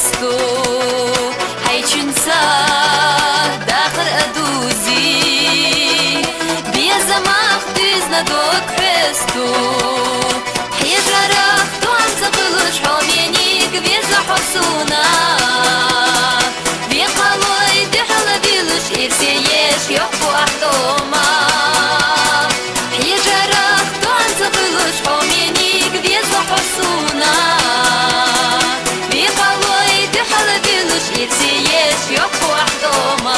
خستو حيچنسا داخل ادوزي بيا زماخ ديزنا دوك حستو حيجرخ تو عم تقلش حومينيك بيزا حسونا بيقالوي دي حلا بيلش إرسيش يحبو أحدوما حيجرخ تو عم تقلش حومينيك بيزا حسونا بيقالوي دي حلا بيلش إرسيش يحبو أحدوما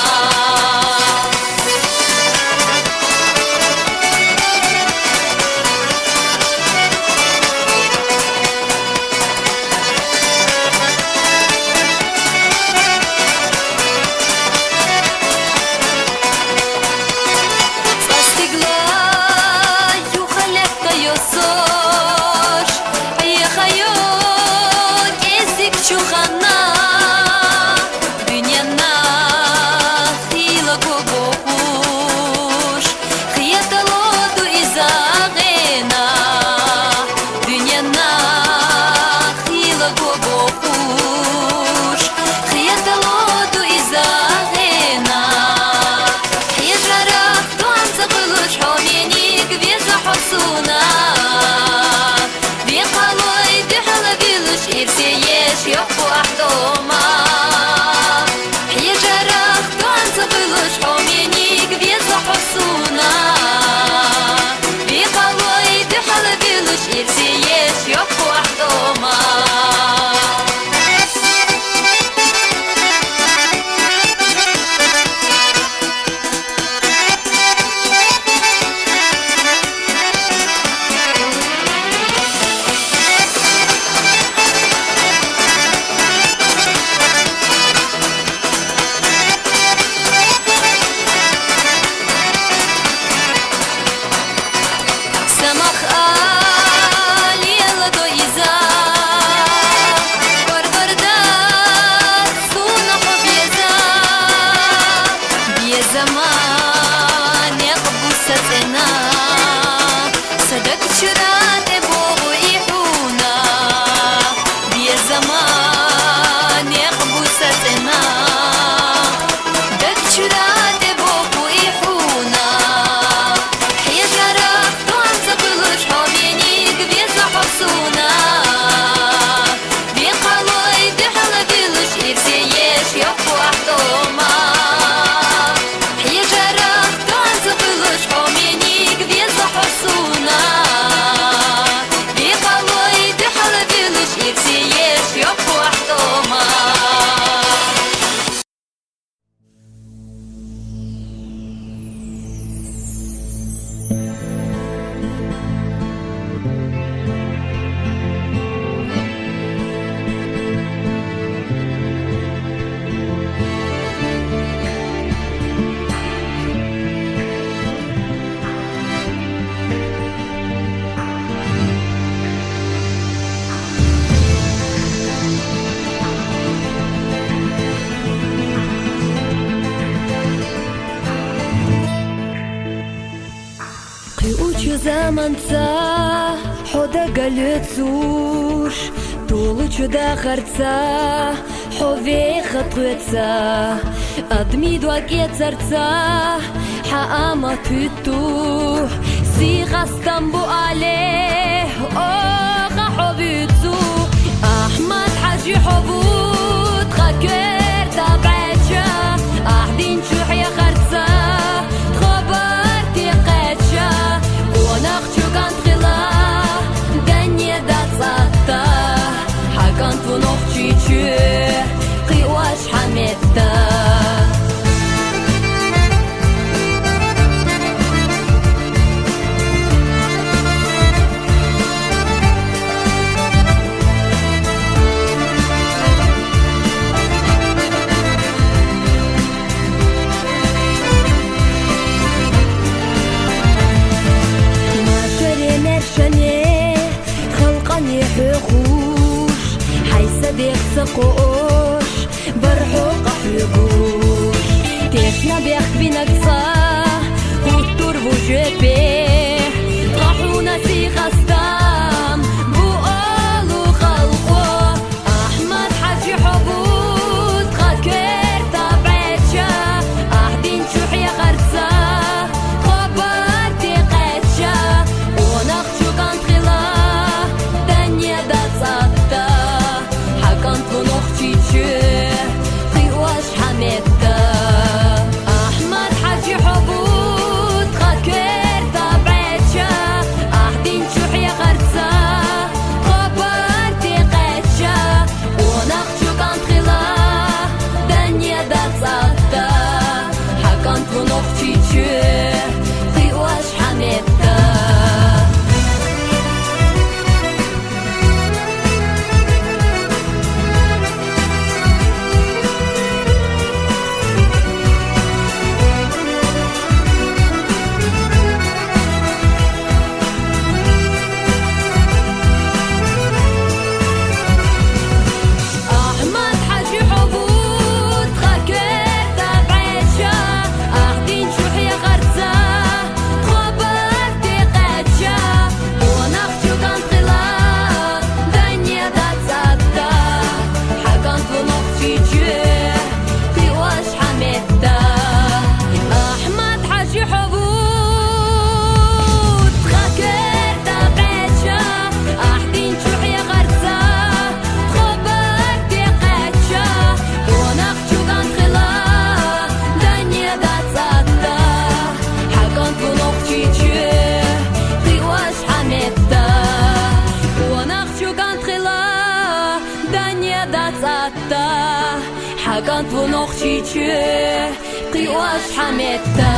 Заманца хода галецуш Тулу чуда харца Хове хатвеца Адми дуаге царца Хаама туту Сига стамбу але Оға ховицу Ахмад حاجي حبوت غاكر تابعتشا أحدين شوح يا خرца ونخشو كانت غلا دنيا دات صاتا حكانت ونخشي تشوح قيواش حميتا قوش برحوق حيقوش تيشنا بيخ بنقصة خطور وجبه طاحونا سي خستام بقالو خلقه أحمد حاجي حبوش natta Hagan tu noch chiche Qiwash hametta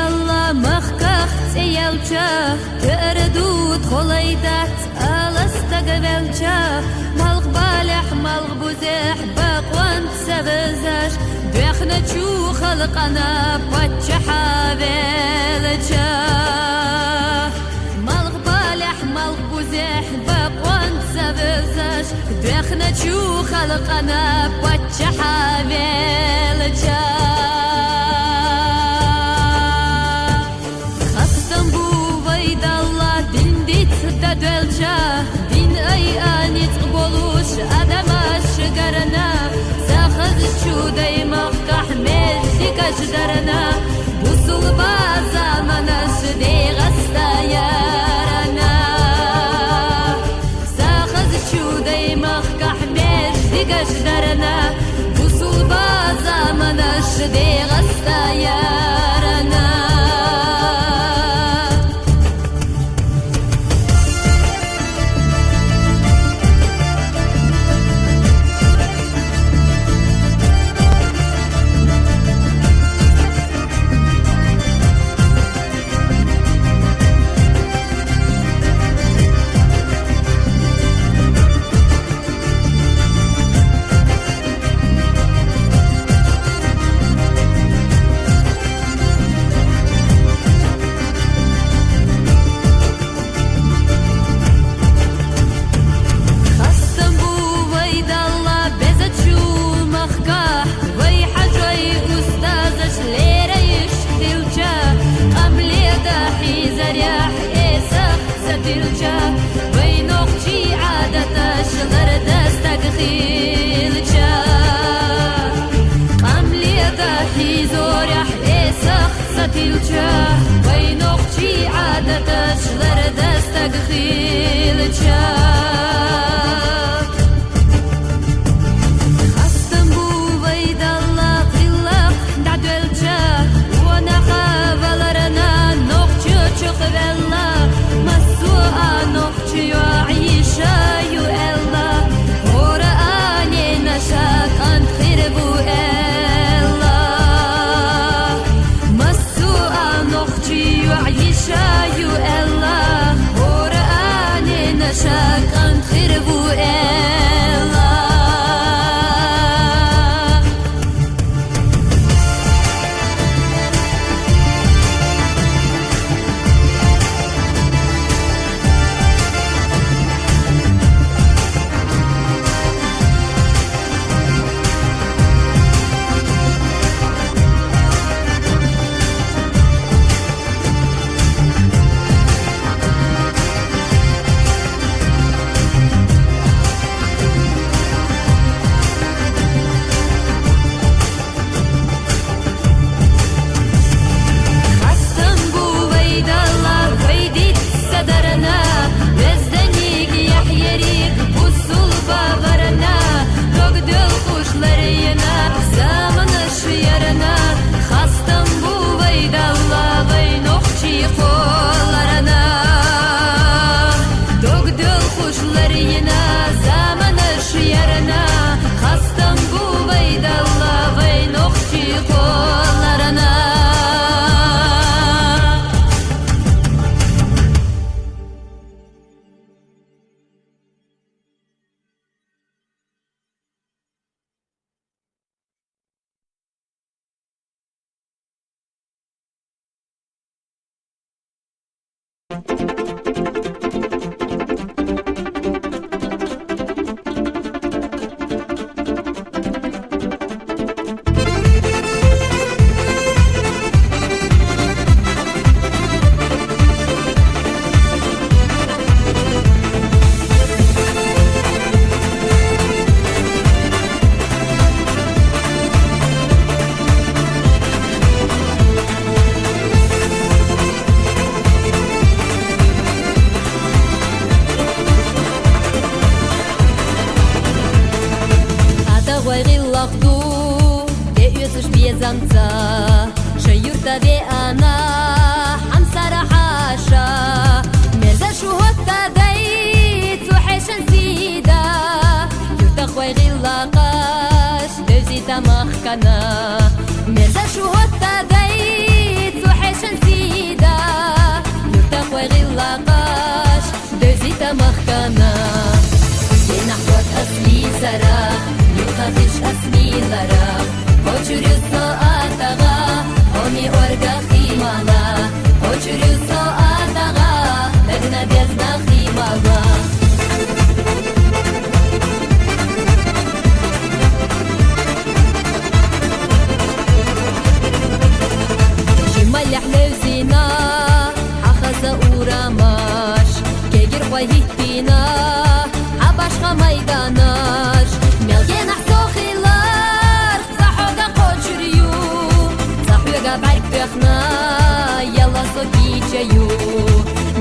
الله مخكخ سيالچا تردود خليدات ألستقبلچا ملغ بالح ملغ بوزح باقوانت سبزاش دخنا چو خلقنا بچا حابلچا ملغ بالح ملغ بوزح باقوانت سبزاش دخنا چو خلقنا بچا حابلچا دين أي آني تقبلوش أدماش شجرنا ساخذ شو داي مفتح مجدك شجرنا بوصل بازا مناش دي غستا يارنا ساخذ شو داي مفتح مجدك شجرنا بوصل بازا مناش دي غستا يارنا вахду, де юзыш безамца, шаюртаве ана, хамсара хаша, мерза шугота дай, цухешен сида, юрта хвай гиллакаш, дövzita mahkana, мерза шугота дай, цухешен сида, юрта хвай гиллакаш, дövzita mahkana. Нахват асли зара, юхатиш асмилара, почурюсо атага, оми орга химала, почурюсо атага, дагна безна химала. Жималях левзина, ахаза урамаш, кегир хвайхитина, Башка майданаш, мелген ахсохилар, Захога кочурю, Захога баркбехна, Яла сокичаю.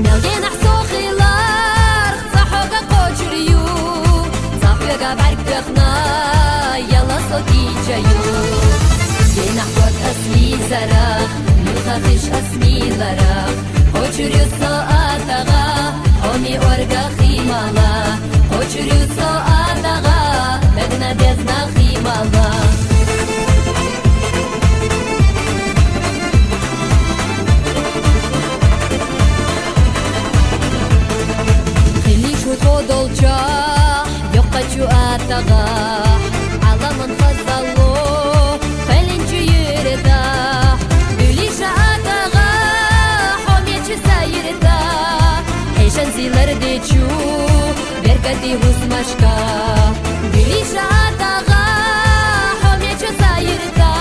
Мелген ахсохилар, Захога кочурю, Захога баркбехна, Яла сокичаю. Генахват асли зарах, Мюхатиш асмиларах, Кочурю соатага, Оми орга химала, Почурюсо атага, дагна безна химала. Хилишут ходолчах, ёққачу атага, аламан хазало, хелинчу юредах, Бүлиша атага, хомечу сайредах, Хейшан зилардечу, Беркати хусмашка, Бүлиша атага, хомечу сайырта,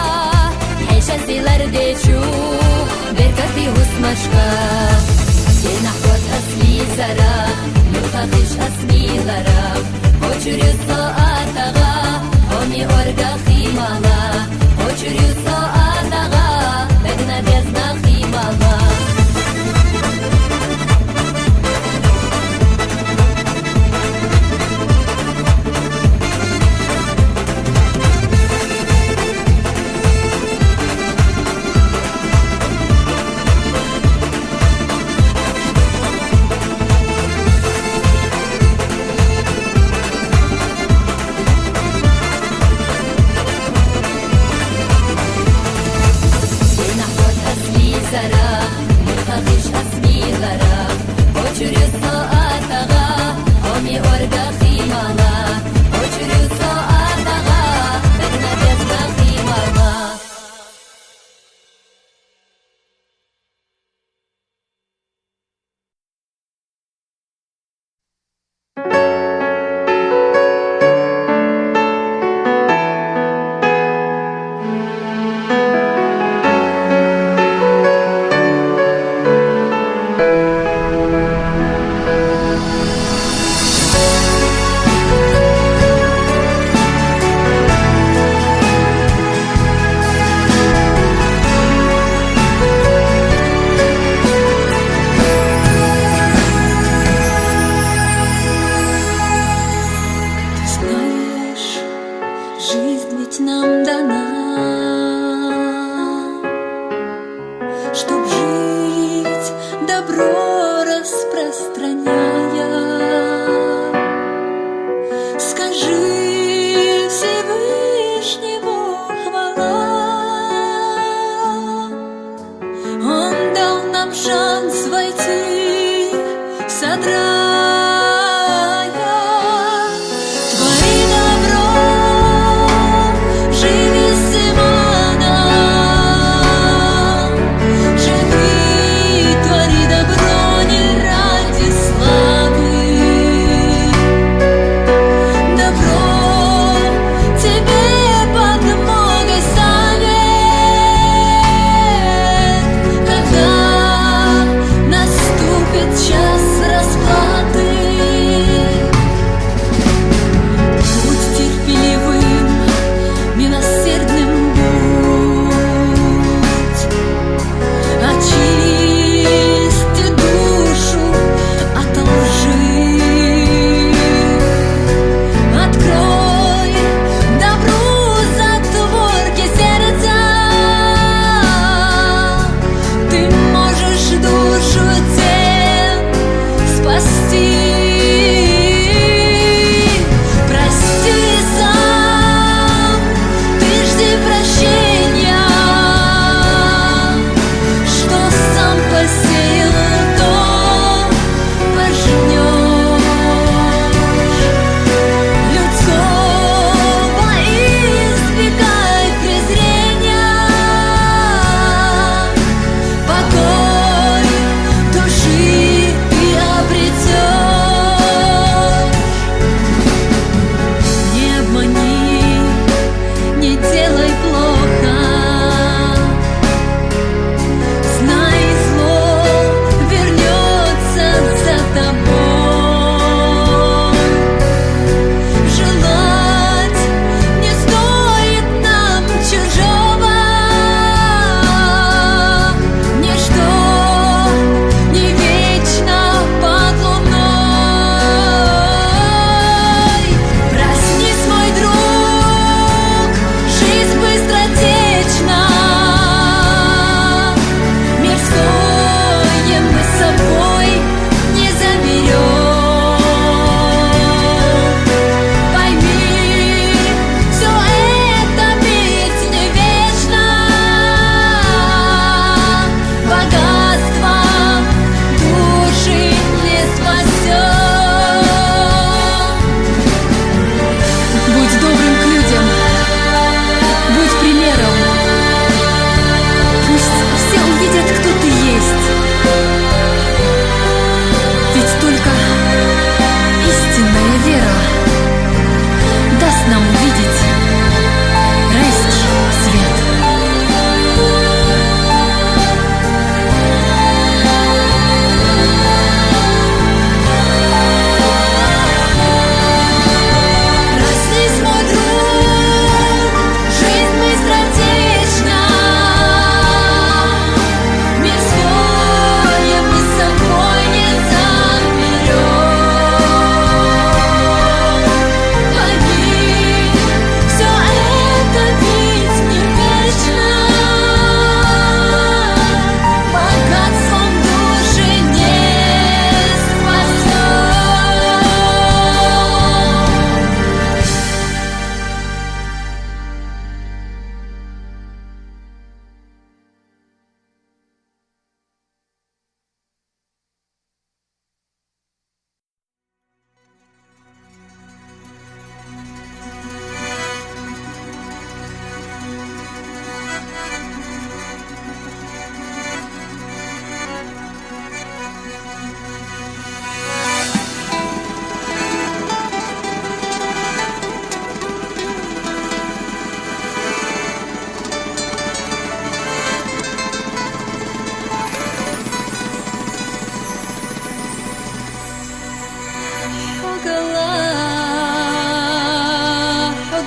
Хейшан зилардечу, Беркати хусмашка. Генахват асли зара, Юхатиш асмилара, Почурюсо атага, Оми орга химала, Почурюсо атага, Дагна безна химала. Добро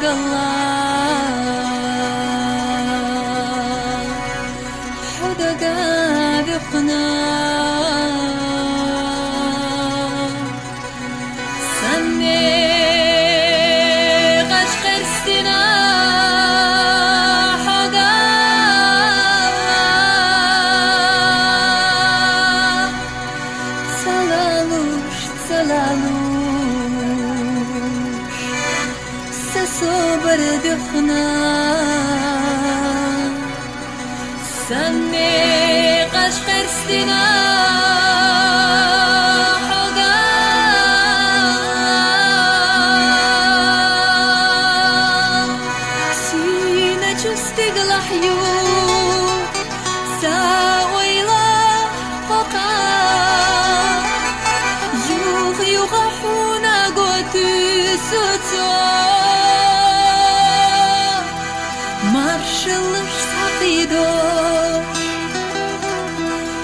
حقلا حدقا بقنا سني غش قرستنا حقا تسلالوش سسوبر دخنا سني قش قرستنا حقا سينا جستق لحيو ساويلا قوقا يغحونا قوتي سوتو مارشلش ساقيدوش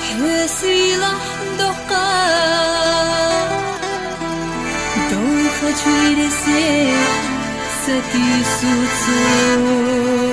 حسيلا دوقا دوخة جويرسي ستي سوتو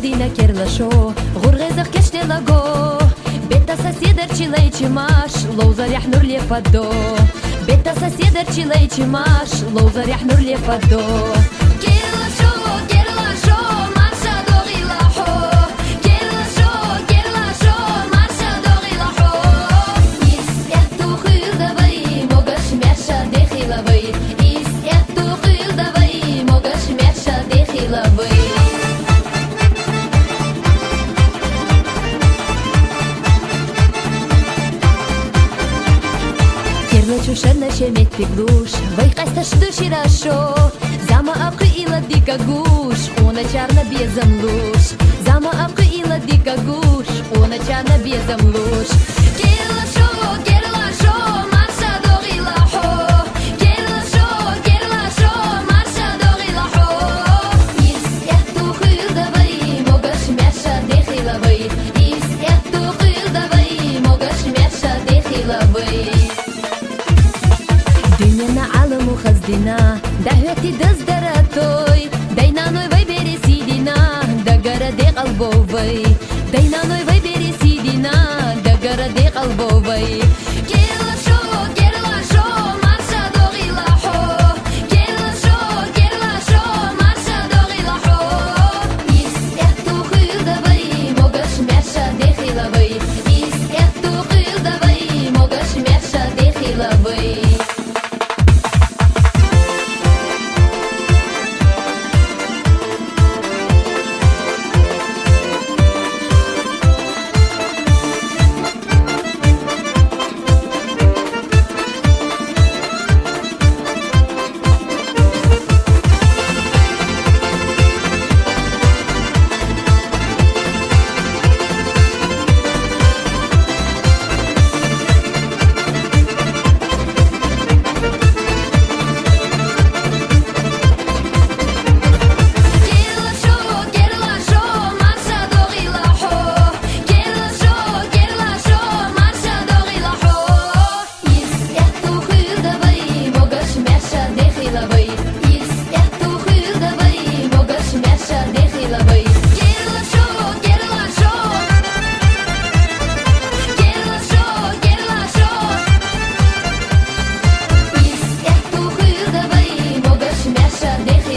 Дина керлашо, غرغزخ كشت لاغو بيتا соседер чилейчи маш, лоузарях нурле падо بيتا соседер чилейчи маш, лоузарях нурле падо Керлашо, керлашо, марша догилахо Керлашо, керлашо, марша догилахо Ис эту хилдавай, могаш мерша дехилавай Ис эту хилдавай, могаш мерша дехилавай Чушерна шемет пиглуш, вай кайсташ души рашо Зама апкы ила дика гуш, она чарна безам луш Зама апкы ила дика гуш, она чарна Яна безамлуш. Керлашо, марша догилахо. Керлашо, марша догилахо. Ис эту хилдавай, могаш мяша дехилавай. Ис эту хилдавай, могаш мяша дехилавай. Дünyanı alımı xazdina, dahveti dızdaratoy. Daynanoy vay beresidina, dagara de qalbovay. Daynanoy vay beresidina, dagara de qalbovay. Kerlasho, marша dogilahho. Kerlasho, marша dogilahho. Is ettu khildavay, mogash mesha dekhilavay. Is ettu khildavay, mogash mesha dekhilavay.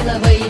Давай